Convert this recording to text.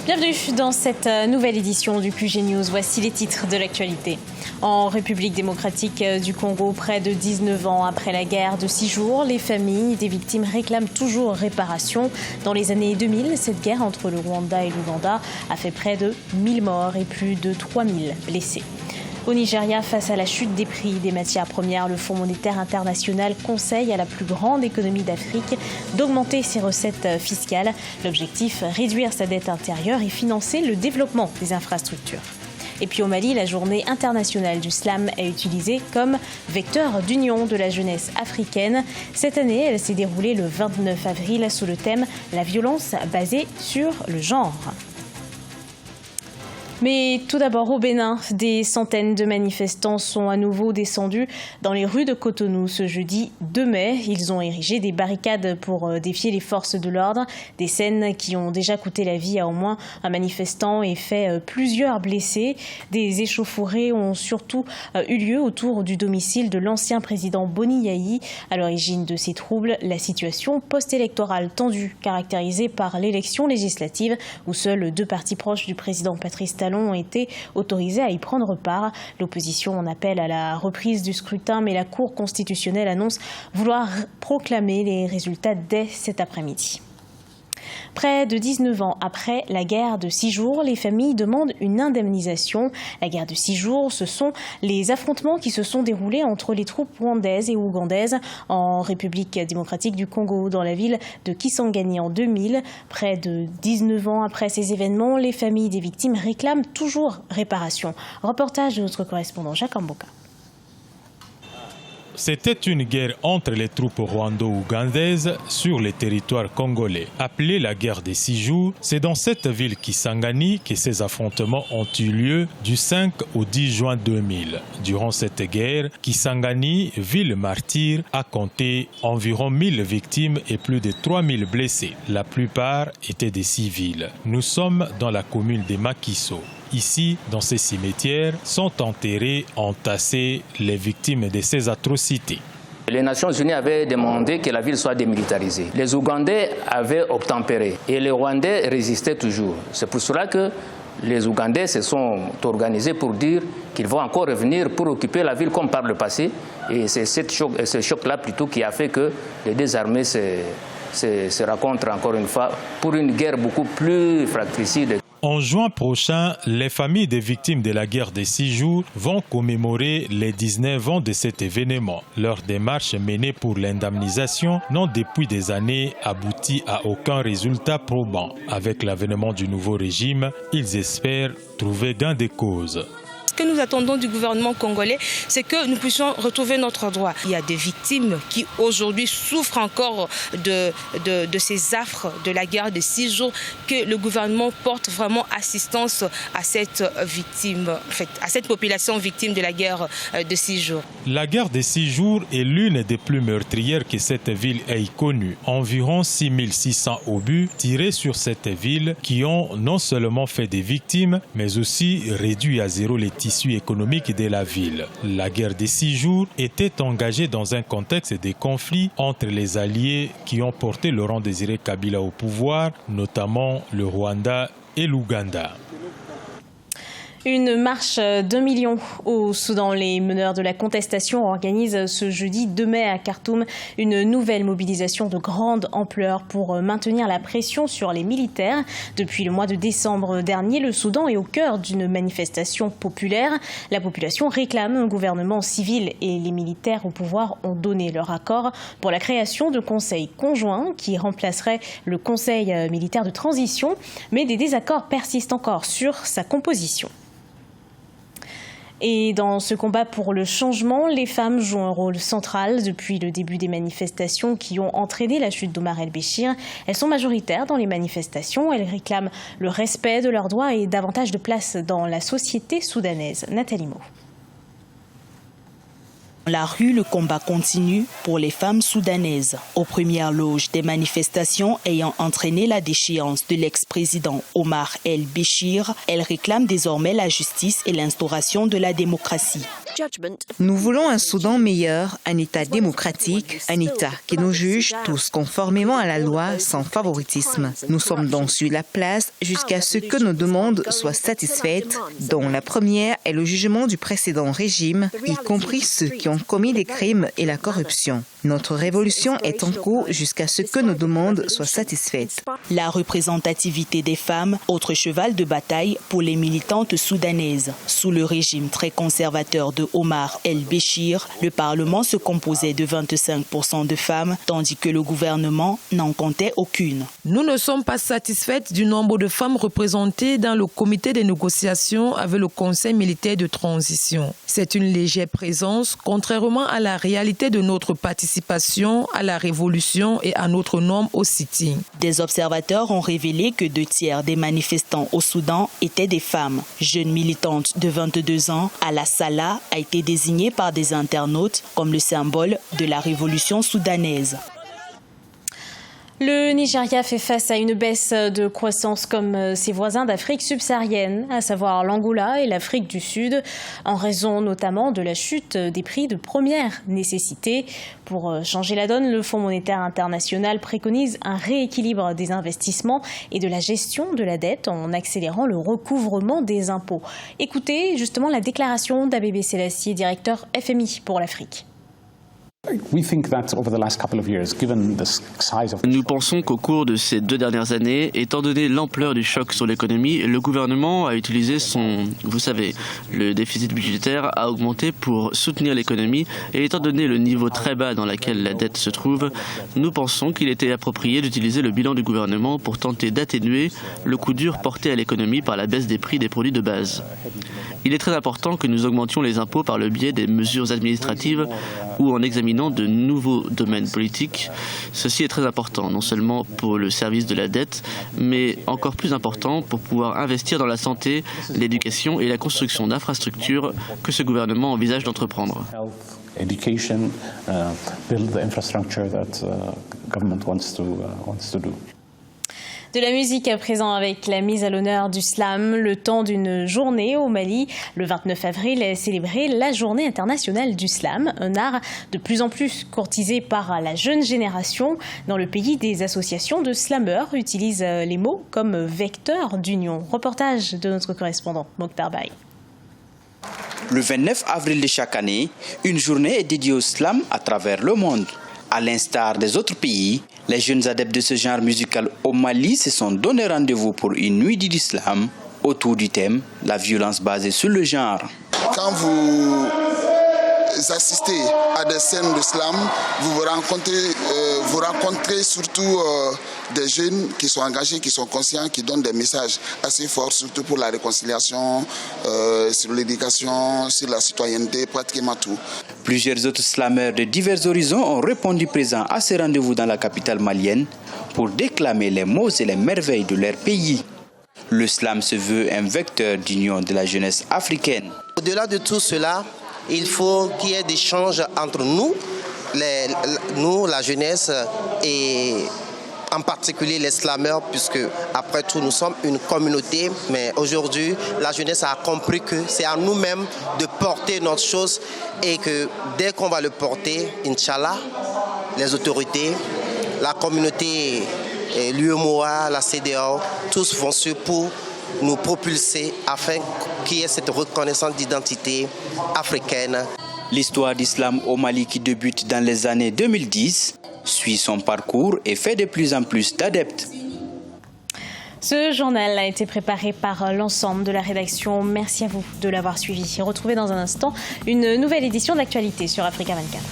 Bienvenue dans cette nouvelle édition du QG News. Voici les titres de l'actualité. En République démocratique du Congo, près de 19 ans après la guerre de 6 jours, les familles des victimes réclament toujours réparation. Dans les années 2000, cette guerre entre le Rwanda et l'Ouganda a fait près de 1000 morts et plus de 3000 blessés. Au Nigeria, face à la chute des prix des matières premières, le Fonds monétaire international conseille à la plus grande économie d'Afrique d'augmenter ses recettes fiscales. L'objectif, réduire sa dette intérieure et financer le développement des infrastructures. Et puis au Mali, la journée internationale du slam est utilisée comme vecteur d'union de la jeunesse africaine. Cette année, elle s'est déroulée le 29 avril sous le thème « La violence basée sur le genre ». Mais tout d'abord au Bénin, des centaines de manifestants sont à nouveau descendus dans les rues de Cotonou ce jeudi 2 mai. Ils ont érigé des barricades pour défier les forces de l'ordre. Des scènes qui ont déjà coûté la vie à au moins un manifestant et fait plusieurs blessés. Des échauffourées ont surtout eu lieu autour du domicile de l'ancien président Boni Yayi. À l'origine de ces troubles, la situation post-électorale tendue, caractérisée par l'élection législative où seuls 2 partis proches du président Patrice Talon ont été autorisés à y prendre part. L'opposition en appelle à la reprise du scrutin, mais la Cour constitutionnelle annonce vouloir proclamer les résultats dès cet après-midi. Près de 19 ans après la guerre de 6 jours, les familles demandent une indemnisation. La guerre de 6 jours, ce sont les affrontements qui se sont déroulés entre les troupes rwandaises et ougandaises en République démocratique du Congo, dans la ville de Kisangani en 2000. Près de 19 ans après ces événements, les familles des victimes réclament toujours réparation. Reportage de notre correspondant Jacques Amboka. C'était une guerre entre les troupes rwando-ougandaises sur le territoire congolais. Appelée la guerre des 6 jours, c'est dans cette ville Kisangani que ces affrontements ont eu lieu du 5 au 10 juin 2000. Durant cette guerre, Kisangani, ville martyre, a compté environ 1000 victimes et plus de 3000 blessés. La plupart étaient des civils. Nous sommes dans la commune de Makiso. Ici, dans ces cimetières, sont enterrés, entassés les victimes de ces atrocités. Les Nations Unies avaient demandé que la ville soit démilitarisée. Les Ougandais avaient obtempéré et les Rwandais résistaient toujours. C'est pour cela que les Ougandais se sont organisés pour dire qu'ils vont encore revenir pour occuper la ville comme par le passé. Et c'est ce choc-là plutôt qui a fait que les 2 armées se rencontrent encore une fois pour une guerre beaucoup plus fratricide. En juin prochain, les familles des victimes de la guerre des 6 jours vont commémorer les 19 ans de cet événement. Leur démarche menée pour l'indemnisation n'ont depuis des années abouti à aucun résultat probant. Avec l'avènement du nouveau régime, ils espèrent trouver gain de cause. Ce que nous attendons du gouvernement congolais, c'est que nous puissions retrouver notre droit. Il y a des victimes qui aujourd'hui souffrent encore de ces affres de la guerre de 6 jours, que le gouvernement porte vraiment assistance à cette victime, en fait, à cette population victime de la guerre de 6 jours. La guerre de 6 jours est l'une des plus meurtrières que cette ville ait connue. Environ 6600 obus tirés sur cette ville qui ont non seulement fait des victimes, mais aussi réduit à zéro les tissus économique de la ville. La guerre des 6 jours était engagée dans un contexte de conflit entre les alliés qui ont porté Laurent Désiré Kabila au pouvoir, notamment le Rwanda et l'Ouganda. Une marche d'1 million au Soudan. Les meneurs de la contestation organisent ce jeudi 2 mai à Khartoum une nouvelle mobilisation de grande ampleur pour maintenir la pression sur les militaires. Depuis le mois de décembre dernier, le Soudan est au cœur d'une manifestation populaire. La population réclame un gouvernement civil et les militaires au pouvoir ont donné leur accord pour la création de conseils conjoints qui remplaceraient le conseil militaire de transition. Mais des désaccords persistent encore sur sa composition. Et dans ce combat pour le changement, les femmes jouent un rôle central depuis le début des manifestations qui ont entraîné la chute d'Omar el-Béchir. Elles sont majoritaires dans les manifestations. Elles réclament le respect de leurs droits et davantage de place dans la société soudanaise. Nathalie Mo. Dans la rue, le combat continue pour les femmes soudanaises. Aux premières loges des manifestations ayant entraîné la déchéance de l'ex-président Omar el-Béchir, elles réclament désormais la justice et l'instauration de la démocratie. Nous voulons un Soudan meilleur, un État démocratique, un État qui nous juge tous conformément à la loi sans favoritisme. Nous sommes donc sur la place jusqu'à ce que nos demandes soient satisfaites, dont la première est le jugement du précédent régime, y compris ceux qui ont commis des crimes et la corruption. Notre révolution est en cours jusqu'à ce que nos demandes soient satisfaites. La représentativité des femmes, autre cheval de bataille pour les militantes soudanaises. Sous le régime très conservateur de Omar el-Béchir, le Parlement se composait de 25% de femmes, tandis que le gouvernement n'en comptait aucune. Nous ne sommes pas satisfaites du nombre de femmes représentées dans le comité de négociation avec le Conseil militaire de transition. C'est une légère présence, contrairement à la réalité de notre participation à la révolution et à notre norme au sitting. Des observateurs ont révélé que 2/3 des manifestants au Soudan étaient des femmes. Jeune militante de 22 ans, Ala Salah a été désignée par des internautes comme le symbole de la révolution soudanaise. Le Nigeria fait face à une baisse de croissance comme ses voisins d'Afrique subsaharienne, à savoir l'Angola et l'Afrique du Sud, en raison notamment de la chute des prix de première nécessité. Pour changer la donne, le Fonds monétaire international préconise un rééquilibre des investissements et de la gestion de la dette en accélérant le recouvrement des impôts. Écoutez justement la déclaration d'Abebe Selassie, directeur FMI pour l'Afrique. Nous pensons qu'au cours de ces 2 dernières années, étant donné l'ampleur du choc sur l'économie, le gouvernement a utilisé le déficit budgétaire a augmenté pour soutenir l'économie et étant donné le niveau très bas dans lequel la dette se trouve, nous pensons qu'il était approprié d'utiliser le bilan du gouvernement pour tenter d'atténuer le coup dur porté à l'économie par la baisse des prix des produits de base. Il est très important que nous augmentions les impôts par le biais des mesures administratives ou en examinant de nouveaux domaines politiques. Ceci est très important, non seulement pour le service de la dette, mais encore plus important pour pouvoir investir dans la santé, l'éducation et la construction d'infrastructures que ce gouvernement envisage d'entreprendre. De la musique à présent avec la mise à l'honneur du slam, le temps d'une journée au Mali. Le 29 avril est célébrée la journée internationale du slam, un art de plus en plus courtisé par la jeune génération. Dans le pays, des associations de slameurs utilisent les mots comme vecteur d'union. Reportage de notre correspondant Mokhtar Baye. Le 29 avril de chaque année, une journée est dédiée au slam à travers le monde. À l'instar des autres pays, les jeunes adeptes de ce genre musical au Mali se sont donné rendez-vous pour une nuit du slam autour du thème « La violence basée sur le genre ». Quand vous assistez à des scènes de slam, vous rencontrez surtout des jeunes qui sont engagés, qui sont conscients, qui donnent des messages assez forts, surtout pour la réconciliation, sur l'éducation, sur la citoyenneté, pratiquement tout. Plusieurs autres slameurs de divers horizons ont répondu présents à ce rendez-vous dans la capitale malienne pour déclamer les mots et les merveilles de leur pays. Le slam se veut un vecteur d'union de la jeunesse africaine. Au-delà de tout cela, il faut qu'il y ait des échanges entre nous, la jeunesse, et en particulier les slameurs, puisque après tout nous sommes une communauté, mais aujourd'hui la jeunesse a compris que c'est à nous-mêmes de porter notre chose et que dès qu'on va le porter, Inch'Allah, les autorités, la communauté, l'UEMOA, la CEDEAO, tous vont suivre pour nous propulser afin qu'il y ait cette reconnaissance d'identité africaine. L'histoire d'islam au Mali qui débute dans les années 2010 suit son parcours et fait de plus en plus d'adeptes. Ce journal a été préparé par l'ensemble de la rédaction. Merci à vous de l'avoir suivi. Retrouvez dans un instant une nouvelle édition d'Actualité sur Africa 24.